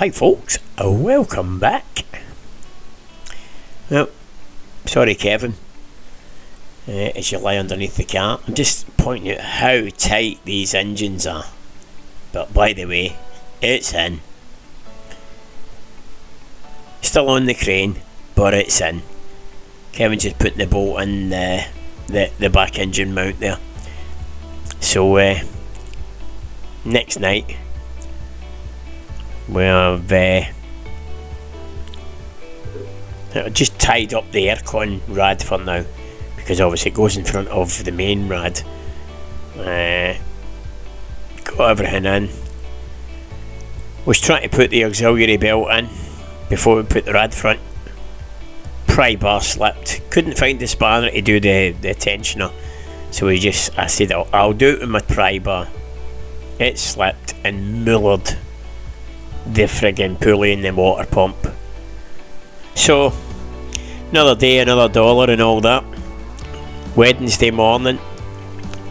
Hi folks, welcome back. Well, sorry Kevin, as you lie underneath the car, I'm just pointing out how tight these engines are. But by the way, it's in. Still on the crane, but it's in. Kevin just put the bolt in the back engine mount there. So next night we've just tied up the aircon rad for now, because obviously it goes in front of the main rad. Got everything in. Was trying to put the auxiliary belt in before we put the rad front. Pry bar slipped. Couldn't find the spanner to do the tensioner, so I said I'll do it with my pry bar. It slipped and mullered the friggin' pulley in the water pump. So another day, another dollar and all that. Wednesday morning,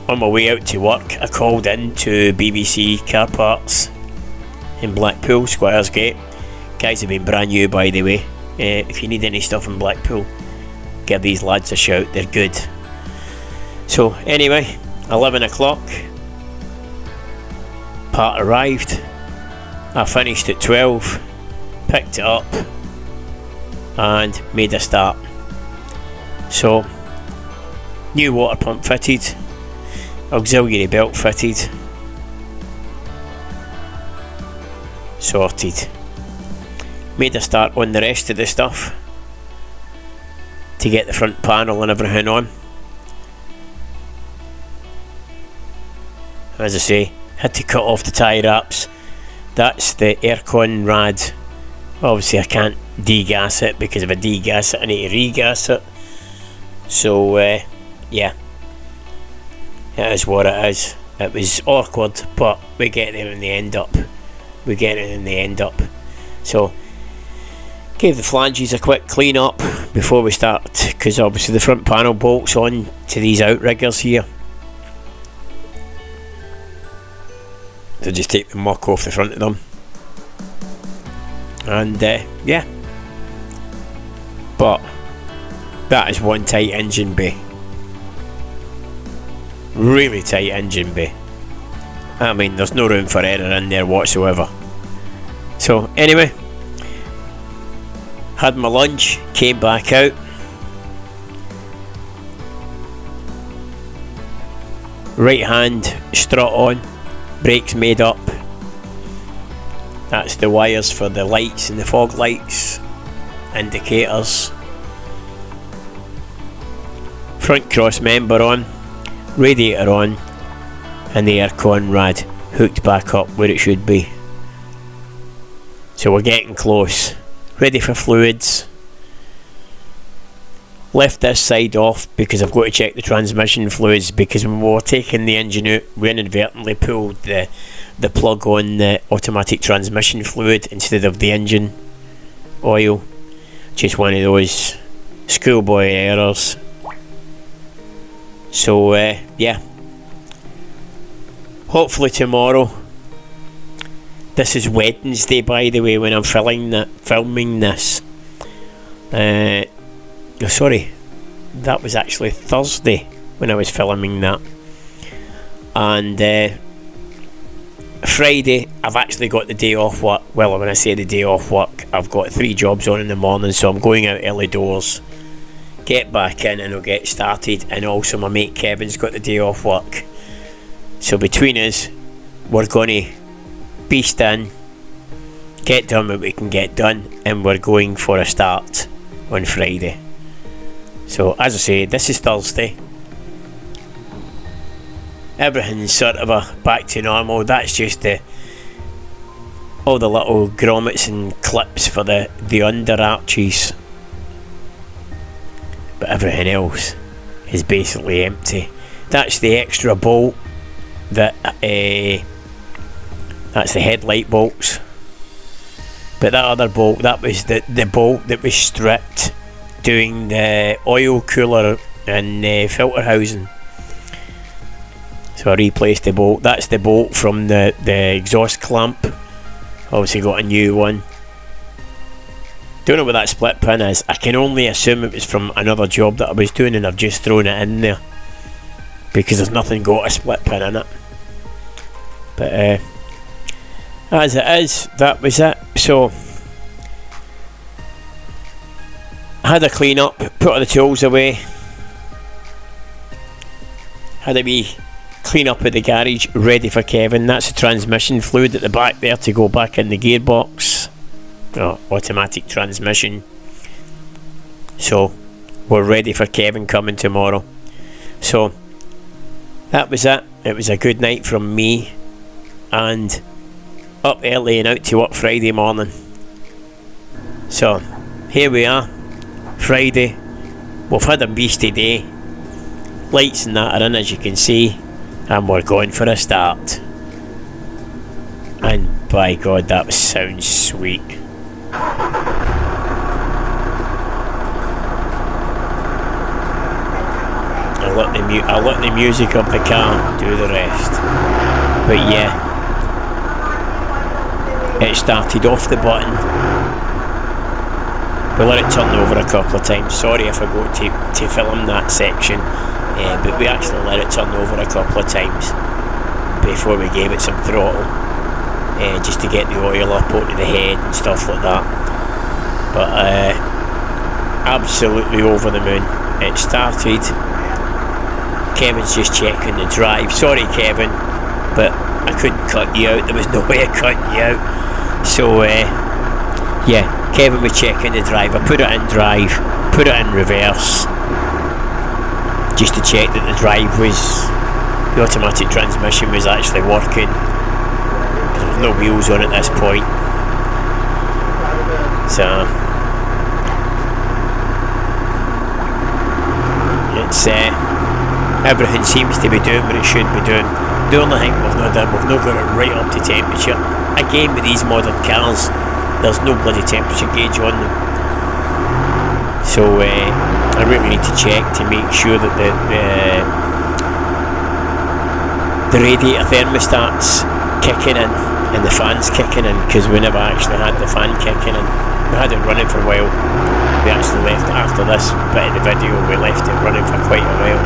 on my way out to work, I called in to BBC Car Parts in Blackpool, Squires Gate. Guys have been brand new, by the way. If you need any stuff in Blackpool, give these lads a shout, they're good. So anyway, 11 o'clock, part arrived. I finished at 12, picked it up and made a start. So new water pump fitted, auxiliary belt fitted, sorted. Made a start on the rest of the stuff to get the front panel and everything on. As I say, had to cut off the tie wraps. That's the aircon rad. Obviously I can't degas it, because if I degas it I need to regas it. So yeah, it is what it is. It was awkward, but we get there in the end up. So gave the flanges a quick clean up before we start, because obviously the front panel bolts on to these outriggers here. So just take the muck off the front of them, and yeah, but that is one tight engine bay, really tight engine bay. I mean, there's no room for error in there whatsoever. So anyway, had my lunch, came back out, right hand strut on, brakes made up. That's the wires for the lights and the fog lights, indicators. Front cross member on, radiator on, and the aircon rad hooked back up where it should be. So we're getting close. Ready for fluids. Left this side off because I've got to check the transmission fluids, because when we were taking the engine out we inadvertently pulled the plug on the automatic transmission fluid instead of the engine oil. Just one of those schoolboy errors. So yeah, hopefully tomorrow. This is Wednesday, by the way, when I'm filming this. No, sorry, that was actually Thursday when I was filming that. And Friday, I've actually got the day off work. Well, when I say the day off work, I've got 3 jobs on in the morning, so I'm going out early doors, get back in and I'll get started. And also my mate Kevin's got the day off work, so between us we're going to beast in, get done what we can get done, and we're going for a start on Friday. So as I say, this is Thursday. Everything's sort of back to normal. That's just all the little grommets and clips for the under arches, but everything else is basically empty. That's the extra bolt that that's the headlight bolts. But that other bolt, that was the bolt that was stripped doing the oil cooler and filter housing. So I replaced the bolt. That's the bolt from the exhaust clamp Obviously got a new one. Don't know what that split pin is. I can only assume it was from another job that I was doing and I've just thrown it in there, because there's nothing got a split pin in it. But as it is, that was it. So I had a clean up, put all the tools away, had a wee clean up at the garage, ready for Kevin. That's the transmission fluid at the back there to go back in the gearbox. Automatic transmission. So we're ready for Kevin coming tomorrow. So that was it. It was a good night from me, and up early and out to work Friday morning. So here we are, Friday. We've had a beastie day. Lights and that are in, as you can see, and we're going for a start. And by God, that sounds sweet. I'll let the music of the car do the rest. But yeah, it started off the button. We let it turn over a couple of times. Sorry if I go to film that section, but we actually let it turn over a couple of times before we gave it some throttle, just to get the oil up onto the head and stuff like that. But absolutely over the moon. It started. Kevin's just checking the drive. Sorry, Kevin, but I couldn't cut you out. There was no way of cutting you out. So yeah, Kevin was checking the drive. I put it in drive, put it in reverse, just to check that the automatic transmission was actually working. There was no wheels on at this point. So it's everything seems to be doing what it should be doing. The only thing we've not done, we've not got it right up to temperature. Again, with these modern cars, there's no bloody temperature gauge on them. So I really need to check to make sure that the radiator thermostat's kicking in and the fan's kicking in, because we never actually had the fan kicking in. We had it running for a while. We actually left it after this bit of the video. We left it running for quite a while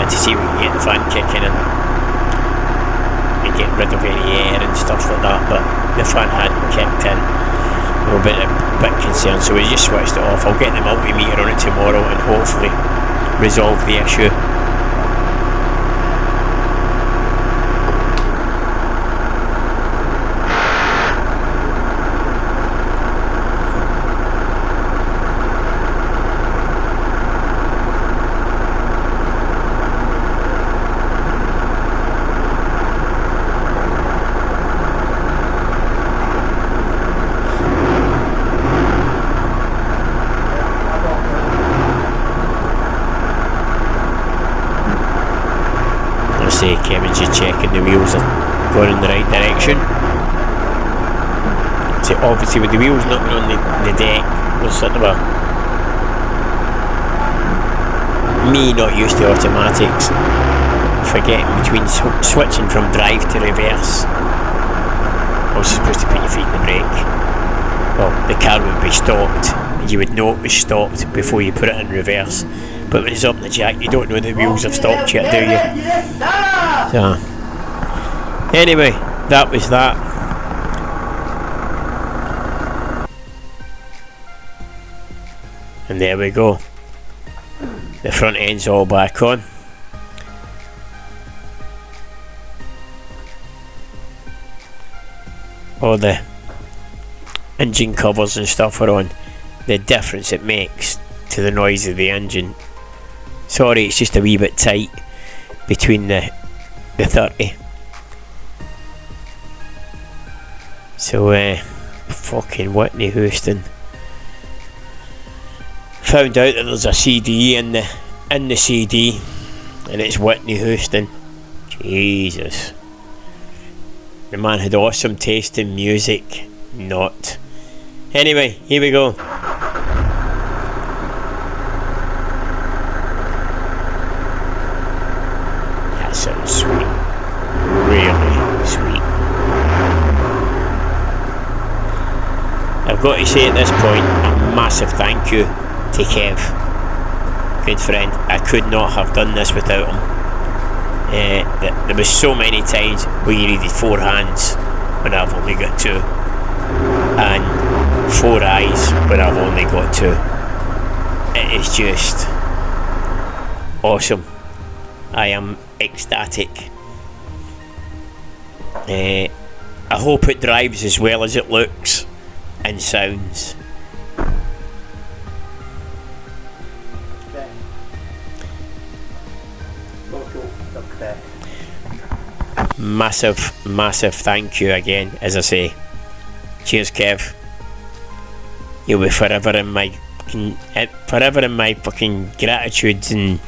to see if we can get the fan kicking in and get rid of any air and stuff like that, but the fan hadn't kicked in. We were a bit concerned, so we just switched it off. I'll get the multimeter on it tomorrow and hopefully resolve the issue. Kevin's just checking the wheels are going in the right direction. So obviously with the wheels not on the deck, there's sort of me not used to automatics, forgetting between switching from drive to reverse. Also supposed to put your feet in the brake. Well, the car would be stopped and you would know it was stopped before you put it in reverse. But when it's up in the jack, you don't know the wheels have stopped yet, do you? So, anyway, that was that. And there we go. The front end's all back on. All the engine covers and stuff are on. The difference it makes to the noise of the engine. Sorry, it's just a wee bit tight between the 30. So fucking Whitney Houston. Found out that there's a CD in the CD, and it's Whitney Houston. Jesus. The man had awesome taste in music. Not. Anyway, here we go. That sounds sweet. Really sweet. got to say at this point a massive thank you to Kev, good friend. I could not have done this without him. There was so many times where you needed 4 hands when I've only got 2, and 4 eyes when I've only got 2. It is just awesome. I am ecstatic. I hope it drives as well as it looks and sounds. Massive thank you again, as I say. Cheers, Kev. You'll be forever in my fucking gratitude, and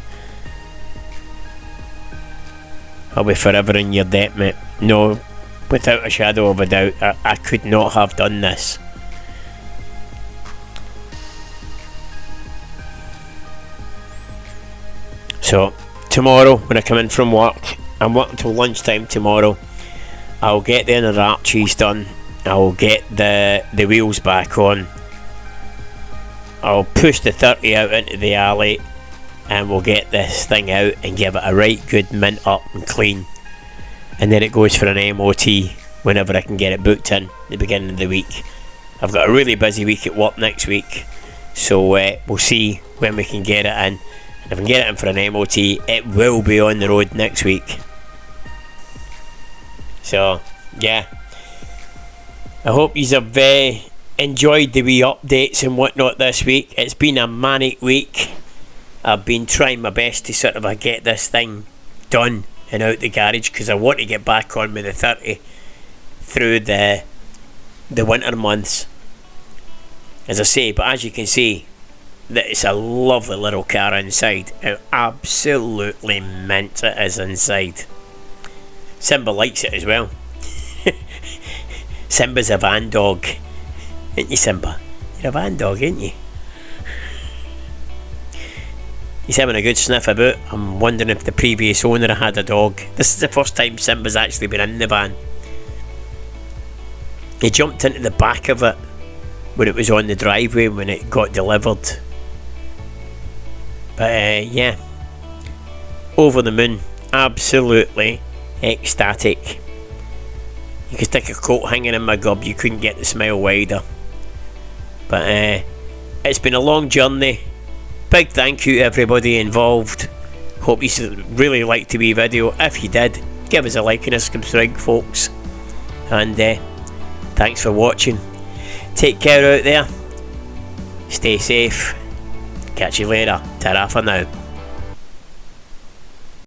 I'll be forever in your debt, mate. No, without a shadow of a doubt, I could not have done this. So tomorrow when I come in from work, I'm working till lunchtime tomorrow, I'll get the inner arches done, I'll get the wheels back on, I'll push the 30 out into the alley, and we'll get this thing out and give it a right good mint up and clean, and then it goes for an MOT whenever I can get it booked in the beginning of the week. I've got a really busy week at work next week, so we'll see when we can get it in. If I can get it in for an MOT, it will be on the road next week. So, yeah. I hope you have enjoyed the wee updates and whatnot this week. It's been a manic week. I've been trying my best to sort of get this thing done and out the garage, because I want to get back on with the 30 through the winter months, as I say. But as you can see, that it's a lovely little car inside. It absolutely mint it is inside. Simba likes it as well. Simba's a van dog, ain't you, Simba? You're a van dog, ain't you? He's having a good sniff about. I'm wondering if the previous owner had a dog. This is the first time Simba's actually been in the van. He jumped into the back of it when it was on the driveway when it got delivered. But yeah, over the moon, absolutely ecstatic. You could stick a coat hanging in my gob, you couldn't get the smile wider. But it's been a long journey. Big thank you to everybody involved. Hope you really liked the wee video. If you did, give us a like and a subscribe, folks. And thanks for watching. Take care out there. Stay safe. Catch you later. Ta-ra for now.